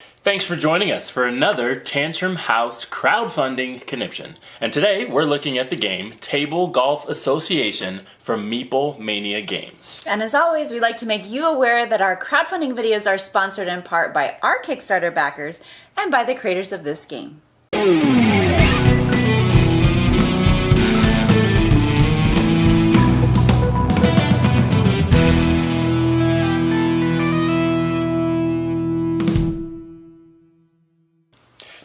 Thanks for joining us for another Tantrum House crowdfunding conniption. And today we're looking at the game Table Golf Association from Meeple Mania Games. And as always, we'd like to make you aware that our crowdfunding videos are sponsored in part by our Kickstarter backers and by the creators of this game.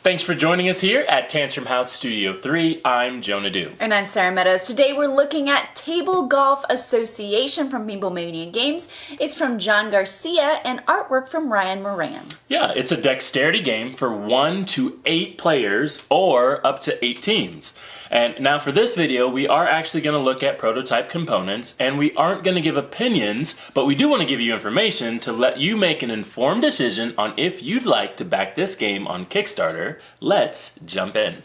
Thanks for joining us here at Tantrum House Studio 3. I'm Jonah Dew. And I'm Sarah Meadows. Today we're looking at Table Golf Association from Meeple Mania Games. It's from John Garcia and artwork from Ryan Moran. Yeah, it's a dexterity game for 1 to 8 players or up to 8 teams. And now for this video, we are actually going to look at prototype components, and we aren't going to give opinions, but we do want to give you information to let you make an informed decision on if you'd like to back this game on Kickstarter. Let's jump in.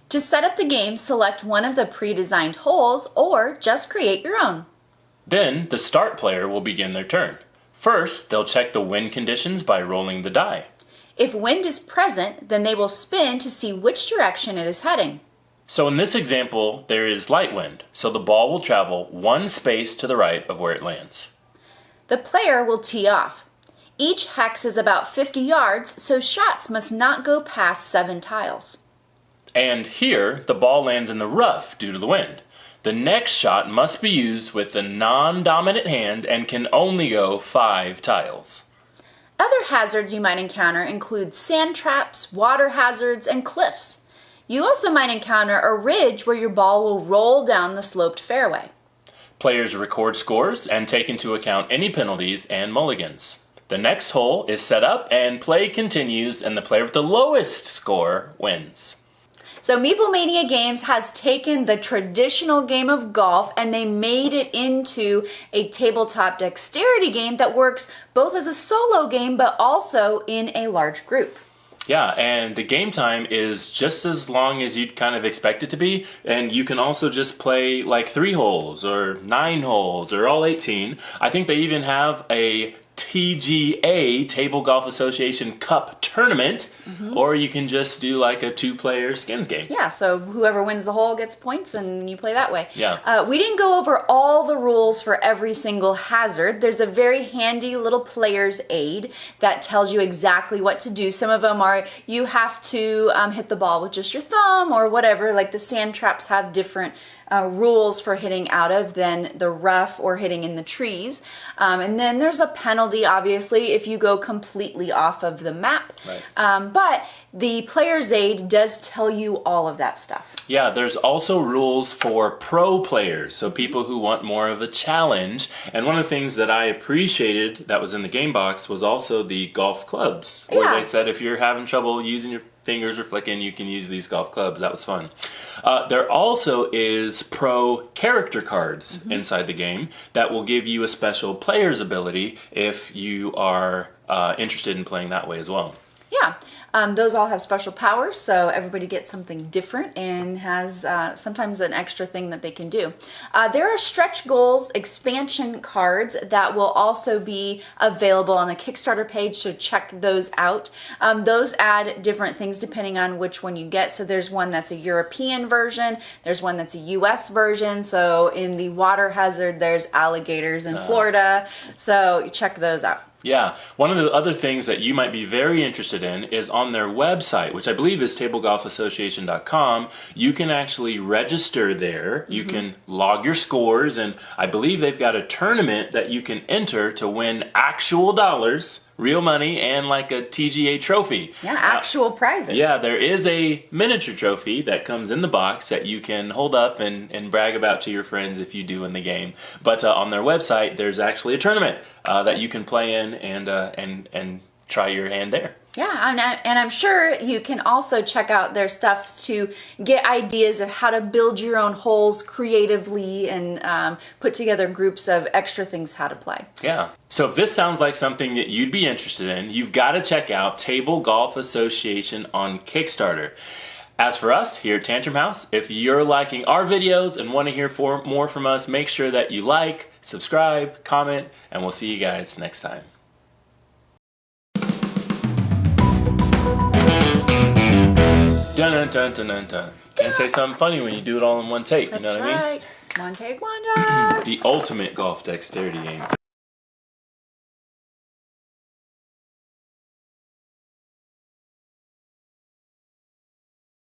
To set up the game, select one of the pre-designed holes or just create your own. Then the start player will begin their turn. First, they'll check the wind conditions by rolling the die. If wind is present, then they will spin to see which direction it is heading. So in this example, there is light wind, so the ball will travel 1 space to the right of where it lands. The player will tee off. Each hex is about 50 yards, so shots must not go past 7 tiles. And here, the ball lands in the rough due to the wind. The next shot must be used with the non-dominant hand and can only go 5 tiles. Other hazards you might encounter include sand traps, water hazards, and cliffs. You also might encounter a ridge where your ball will roll down the sloped fairway. Players record scores and take into account any penalties and mulligans. The next hole is set up and play continues, and the player with the lowest score wins. So Meeple Mania Games has taken the traditional game of golf and they made it into a tabletop dexterity game that works both as a solo game but also in a large group. Yeah, and the game time is just as long as you'd kind of expect it to be, and you can also just play like 3 holes or 9 holes or all 18. I think they even have a TGA, Table Golf Association Cup tournament, or you can just do like a 2-player skins game. Yeah, so whoever wins the hole gets points and you play that way. Yeah. We didn't go over all the rules for every single hazard. There's a very handy little player's aid that tells you exactly what to do. Some of them are you have to hit the ball with just your thumb or whatever, like the sand traps have different rules for hitting out of than the rough or hitting in the trees. And then there's a penalty, obviously, if you go completely off of the map. Right. But the player's aid does tell you all of that stuff. Yeah, there's also rules for pro players, so people who want more of a challenge. And one of the things that I appreciated that was in the game box was also the golf clubs, where they said if you're having trouble using your fingers or flicking, you can use these golf clubs. That was fun. There also is pro character cards inside the game that will give you a special player's ability if you are interested in playing that way as well. Yeah, those all have special powers, so everybody gets something different and has sometimes an extra thing that they can do. There are stretch goals expansion cards that will also be available on the Kickstarter page, so check those out. Those add different things depending on which one you get. So there's one that's a European version, there's one that's a US version, so in the water hazard there's alligators in Florida, so check those out. Yeah, one of the other things that you might be very interested in is on their website, which I believe is tablegolfassociation.com. You can actually register there. You can log your scores, and I believe they've got a tournament that you can enter to win actual dollars, real money, and like a TGA trophy. Yeah, actual prizes. Yeah, there is a miniature trophy that comes in the box that you can hold up and brag about to your friends if you do in the game. But on their website, there's actually a tournament that you can play in and try your hand there. Yeah, and I'm sure you can also check out their stuff to get ideas of how to build your own holes creatively and put together groups of extra things how to play. Yeah. So if this sounds like something that you'd be interested in, you've got to check out Table Golf Association on Kickstarter. As for us here at Tantrum House, if you're liking our videos and want to hear more from us, make sure that you like, subscribe, comment, and we'll see you guys next time. Dun dun dun dun dun dun. Can't say something funny when you do it all in one take. You know what I mean? That's right. One take wonder. The ultimate golf dexterity game.